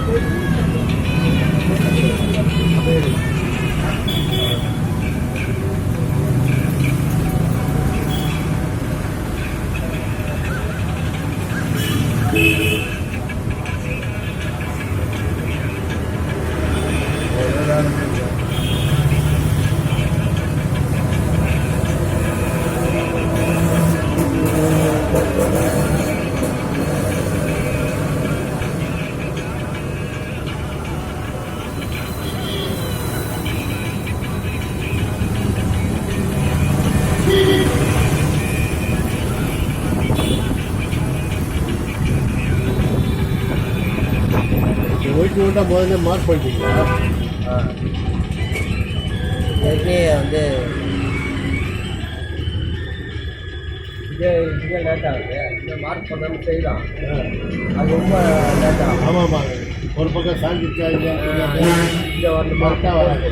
White NOTA முதல்ல mark பண்ணிட்டீங்களா? ஏற்கனவே வந்து இதே லேட் ஆகுது. இந்த மார்க் பண்ணாமல் செய்யலாம், அது ரொம்ப லேட் ஆகும். ஆமாம்மா, ஒரு பக்கம் சாஞ்சிருச்சா இல்லை இந்த வந்து கரெக்டாக வராது.